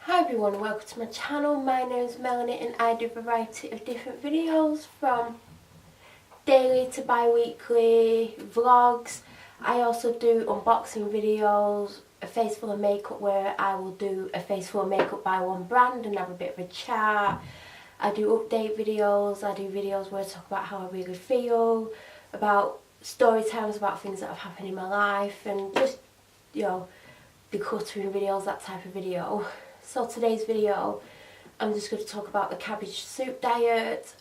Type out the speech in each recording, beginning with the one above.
Hi everyone and welcome to my channel. My name is Melanie and I do a variety of different videos from daily to bi-weekly vlogs. I also do unboxing videos, a face full of makeup where I will do a face full of makeup by one brand and have a bit of a chat. I do update videos, I do videos where I talk about how I really feel, about story times, about things that have happened in my life and just, decluttering videos, that type of video. So today's video, I'm just going to talk about the cabbage soup diet.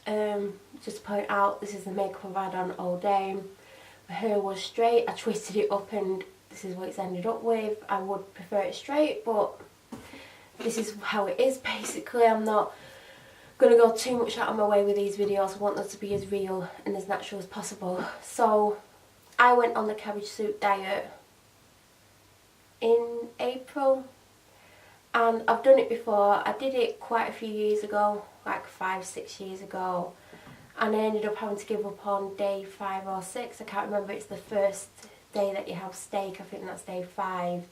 Just to point out, this is the makeup I've had on all day. My hair was straight, I twisted it up and this is what it's ended up with. I would prefer it straight, but this is how it is basically. I'm not going to go too much out of my way with these videos. I want them to be as real and as natural as possible. So I went on the cabbage soup diet in April. And I've done it before. I did it quite a few years ago, like 5-6 years ago. And I ended up having to give up on day 5 or 6. I can't remember, it's the first day that you have steak. I think that's day 5.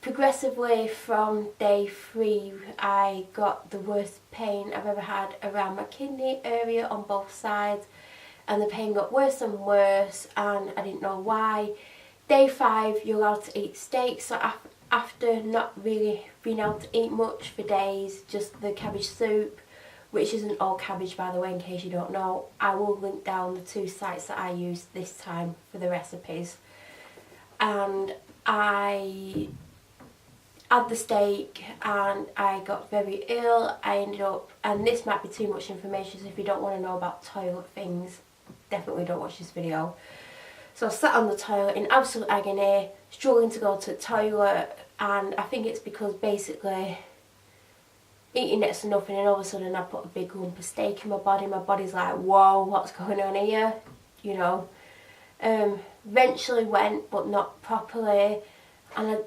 Progressively from day 3, I got the worst pain I've ever had around my kidney area on both sides. And the pain got worse and worse and I didn't know why. Day 5, you're allowed to eat steak. So after not really being able to eat much for days, just the cabbage soup, which isn't all cabbage by the way in case you don't know. I will link down the 2 sites that I used this time for the recipes. And I had the steak and I got very ill. I ended up, and this might be too much information, so if you don't want to know about toilet things, definitely don't watch this video. So I sat on the toilet in absolute agony, struggling to go to the toilet, and I think it's because basically eating next to nothing and all of a sudden I put a big lump of steak in my body. My body's like, whoa, what's going on here? Eventually went, but not properly, and I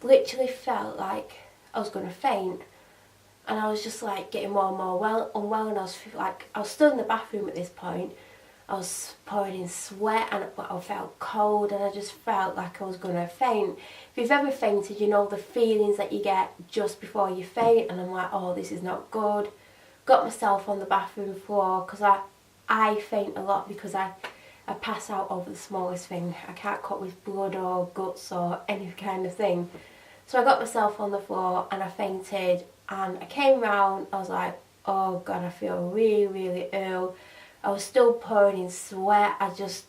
literally felt like I was going to faint. And I was just like getting more and more unwell, and I was still in the bathroom at this point. I was pouring in sweat and I felt cold and I just felt like I was going to faint. If you've ever fainted, you know the feelings that you get just before you faint, and I'm like, oh, this is not good. Got myself on the bathroom floor because I faint a lot because I pass out over the smallest thing. I can't cope with blood or guts or any kind of thing. So I got myself on the floor and I fainted, and I came round, I was like, oh God, I feel really, really ill. I was still pouring in sweat. I just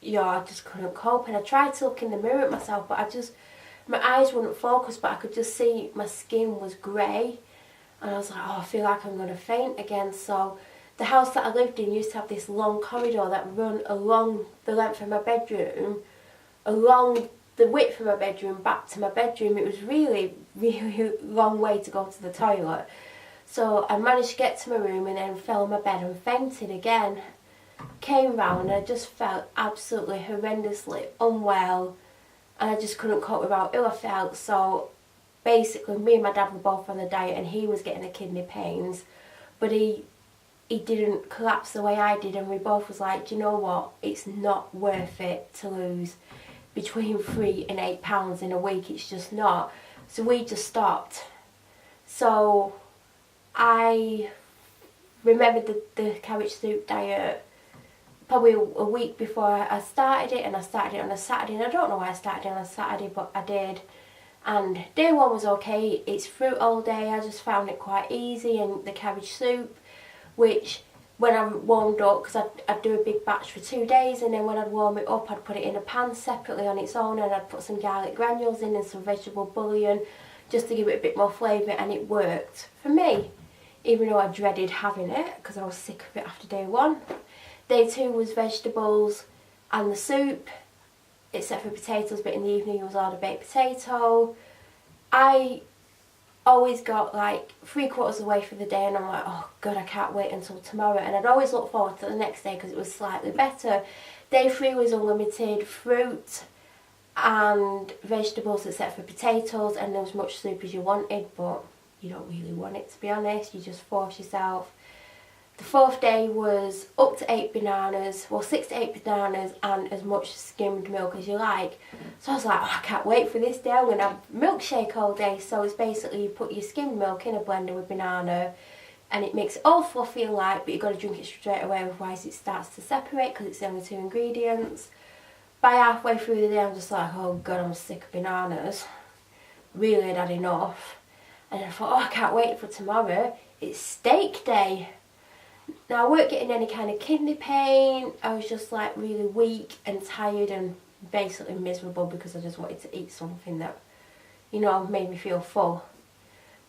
couldn't cope, and I tried to look in the mirror at myself, but my eyes wouldn't focus, but I could just see my skin was grey, and I was like, oh, I feel like I'm going to faint again. So the house that I lived in used to have this long corridor that ran along the length of my bedroom, along the width of my bedroom, back to my bedroom. It was really, really long way to go to the toilet. So I managed to get to my room and then fell on my bed and fainted again. Came round and I just felt absolutely horrendously unwell, and I just couldn't cope with how ill I felt. So basically me and my dad were both on the diet and he was getting the kidney pains, but he didn't collapse the way I did, and we both was like, do you know what, it's not worth it to lose between 3 and 8 pounds in a week, it's just not. So we just stopped. So I remembered the cabbage soup diet probably a week before I started it, and I started it on a Saturday, and I don't know why I started it on a Saturday, but I did. And day 1 was okay, it's fruit all day, I just found it quite easy, and the cabbage soup, which when I warmed up, because I'd do a big batch for 2 days, and then when I'd warm it up I'd put it in a pan separately on its own, and I'd put some garlic granules in and some vegetable bouillon just to give it a bit more flavour, and it worked for me. Even though I dreaded having it because I was sick of it after day 1. Day 2 was vegetables and the soup, except for potatoes, but in the evening it was all the baked potato. I always got like 3/4 of the way through the day and I'm like, oh God, I can't wait until tomorrow. And I'd always look forward to the next day because it was slightly better. Day 3 was unlimited fruit and vegetables except for potatoes, and there was much soup as you wanted, but you don't really want it, to be honest. You just force yourself. The 4th day was up to 8 bananas, well 6 to 8 bananas and as much skimmed milk as you like. So I was like, oh, I can't wait for this day, I'm going to have milkshake all day. So it's basically you put your skimmed milk in a blender with banana and it makes it all fluffy and light, but you've got to drink it straight away, otherwise it starts to separate because it's the only 2 ingredients. By halfway through the day I'm just like, oh god, I'm sick of bananas. Really had enough. And I thought, oh, I can't wait for tomorrow, it's steak day. Now I weren't getting any kind of kidney pain, I was just like really weak and tired and basically miserable because I just wanted to eat something that, you know, made me feel full.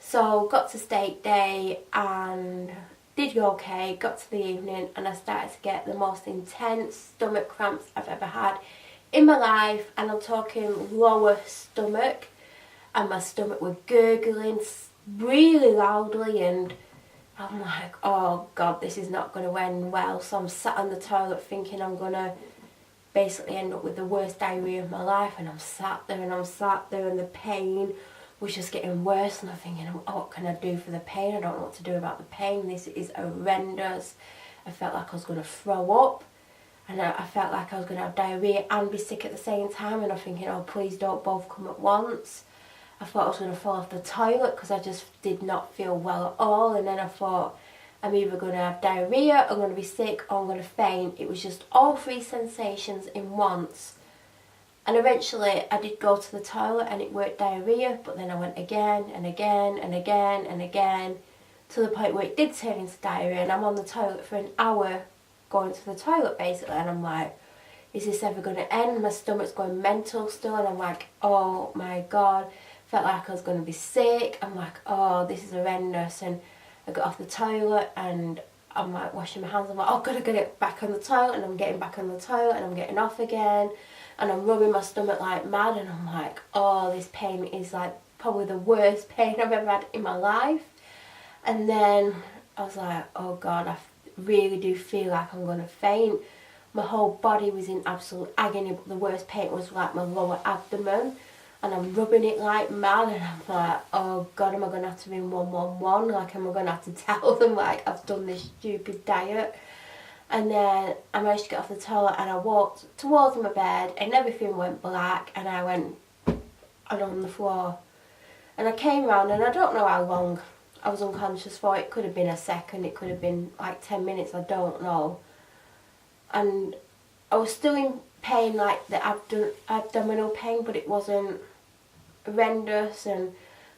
So got to steak day and did go okay, got to the evening and I started to get the most intense stomach cramps I've ever had in my life, and I'm talking lower stomach, and my stomach was gurgling really loudly and I'm like, oh god, this is not going to end well. So I'm sat on the toilet thinking I'm going to basically end up with the worst diarrhoea of my life, and I'm sat there and the pain was just getting worse, and I'm thinking, oh, what can I do for the pain? I don't know what to do about the pain. This is horrendous. I felt like I was going to throw up, and I felt like I was going to have diarrhoea and be sick at the same time, and I'm thinking, oh please don't both come at once. I thought I was going to fall off the toilet because I just did not feel well at all, and then I thought I'm either going to have diarrhoea, I'm going to be sick, or I'm going to faint. It was just all 3 sensations in once. And eventually I did go to the toilet and it worked diarrhoea, but then I went again and again and again and again to the point where it did turn into diarrhoea, and I'm on the toilet for an hour going to the toilet basically, and I'm like, is this ever going to end? My stomach's going mental still, and I'm like, oh my god. Felt like I was going to be sick. I'm like, oh, this is horrendous. And I got off the toilet and I'm like washing my hands. I'm like, oh, gotta get back on the toilet, and I'm getting back on the toilet and I'm getting off again. And I'm rubbing my stomach like mad, and I'm like, oh, this pain is like probably the worst pain I've ever had in my life. And then I was like, oh god, I really do feel like I'm going to faint. My whole body was in absolute agony, but the worst pain was like my lower abdomen. And I'm rubbing it like mad, and I'm like, oh god, am I going to have to ring 111? Like, am I going to have to tell them like I've done this stupid diet? And then I managed to get off the toilet and I walked towards my bed and everything went black, and I went on the floor. And I came round, and I don't know how long I was unconscious for. It could have been a second, it could have been like 10 minutes, I don't know. And I was still in pain, like the abdominal pain, but it wasn't horrendous, and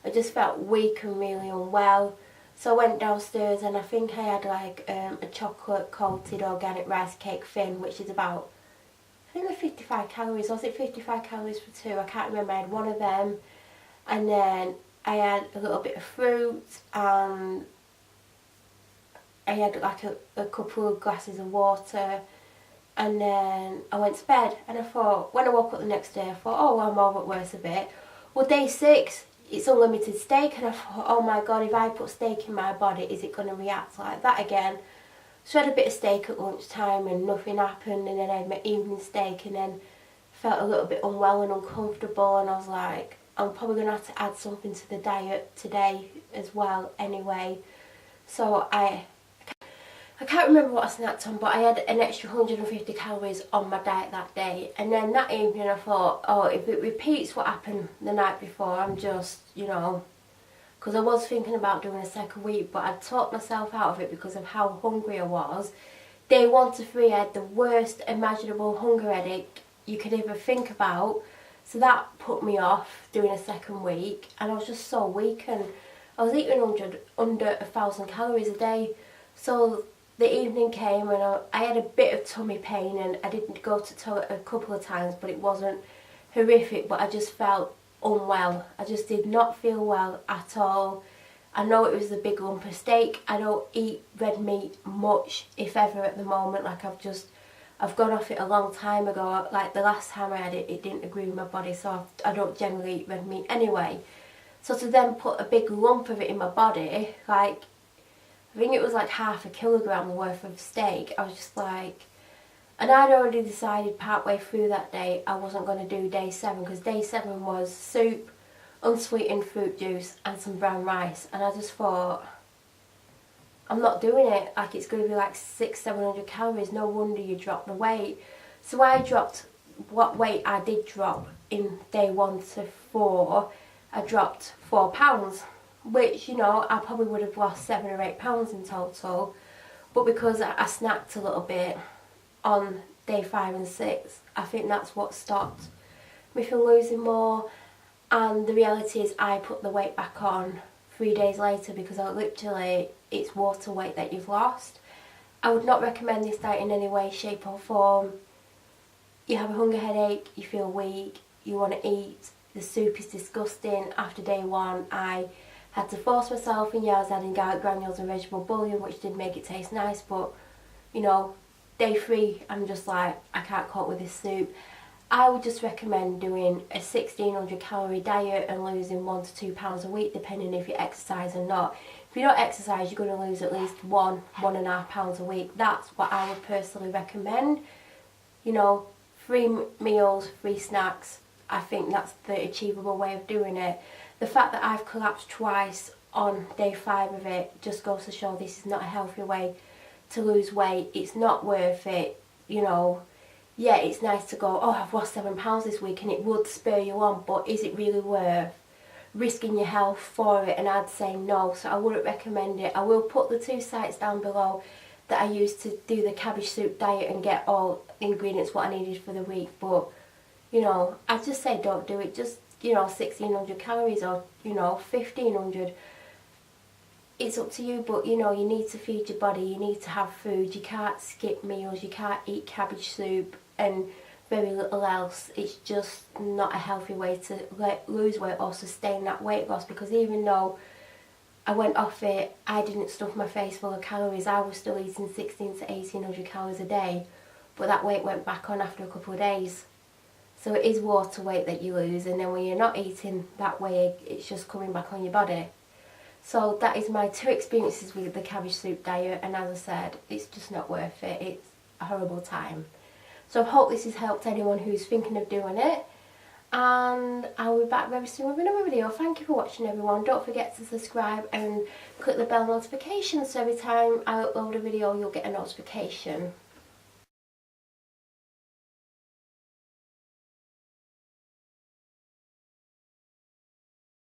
I just felt weak and really unwell. So I went downstairs and I think I had like a chocolate coated organic rice cake thin, which is about, I think they're 55 calories, or was it 55 calories for 2? I can't remember. I had one of them, and then I had a little bit of fruit, and I had like a couple of glasses of water. And then I went to bed, and I thought, when I woke up the next day, I thought, oh, well, I'm over it worse a bit. Well, day 6, it's unlimited steak, and I thought, oh my god, if I put steak in my body, is it going to react like that again? So I had a bit of steak at lunchtime and nothing happened, and then I had my evening steak and then felt a little bit unwell and uncomfortable, and I was like, I'm probably going to have to add something to the diet today as well anyway. So I can't remember what I snacked on, but I had an extra 150 calories on my diet that day. And then that evening I thought, oh, if it repeats what happened the night before, I'm just, you know, because I was thinking about doing a second week, but I'd talked myself out of it because of how hungry I was. Day 1 to 3 I had the worst imaginable hunger headache you could ever think about. So that put me off doing a second week, and I was just so weak, and I was eating under 1,000 calories a day. So the evening came and I had a bit of tummy pain, and I did go to the toilet a couple of times, but it wasn't horrific, but I just felt unwell. I just did not feel well at all. I know it was the big lump of steak. I don't eat red meat much, if ever, at the moment. Like I've gone off it a long time ago. Like the last time I had it, it didn't agree with my body, so I don't generally eat red meat anyway. So to then put a big lump of it in my body, like, I think it was like half a kilogram worth of steak, I was just like, and I'd already decided partway through that day I wasn't going to do day 7, because day 7 was soup, unsweetened fruit juice and some brown rice, and I just thought, I'm not doing it. Like, it's going to be like 600-700 calories. No wonder you drop the weight. So I dropped what weight I did drop in day 1 to 4. I dropped 4 pounds, which, you know, I probably would have lost 7 or 8 pounds in total. But because I snacked a little bit on day 5 and 6, I think that's what stopped me from losing more. And the reality is I put the weight back on 3 days later, because it's water weight that you've lost. I would not recommend this diet in any way, shape or form. You have a hunger headache, you feel weak, you want to eat, the soup is disgusting. After day 1 I had to force myself, and yeah, I was adding garlic granules and vegetable bouillon, which did make it taste nice, but you know, day 3 I'm just like, I can't cope with this soup. I would just recommend doing a 1600 calorie diet and losing 1 to 2 pounds a week, depending if you exercise or not. If you don't exercise, you're going to lose at least 1.5 pounds a week. That's what I would personally recommend. You know, 3 meals, 3 snacks. I think that's the achievable way of doing it. The fact that I've collapsed twice on day 5 of it just goes to show this is not a healthy way to lose weight. It's not worth it, you know. Yeah, it's nice to go, oh, I've lost 7 pounds this week, and it would spur you on, but is it really worth risking your health for it? And I'd say no, so I wouldn't recommend it. I will put the 2 sites down below that I used to do the cabbage soup diet and get all the ingredients what I needed for the week, but, you know, I'd just say don't do it. Just, you know, 1600 calories or, you know, 1500. It's up to you, but, you know, you need to feed your body, you need to have food, you can't skip meals, you can't eat cabbage soup and very little else. It's just not a healthy way to lose weight or sustain that weight loss, because even though I went off it, I didn't stuff my face full of calories. I was still eating 1600 to 1800 calories a day, but that weight went back on after a couple of days. So it is water weight that you lose, and then when you're not eating that way, it's just coming back on your body. So that is my 2 experiences with the cabbage soup diet, and as I said, it's just not worth it. It's a horrible time. So I hope this has helped anyone who's thinking of doing it, and I'll be back very soon with another video. Thank you for watching, everyone. Don't forget to subscribe and click the bell notification, so every time I upload a video you'll get a notification.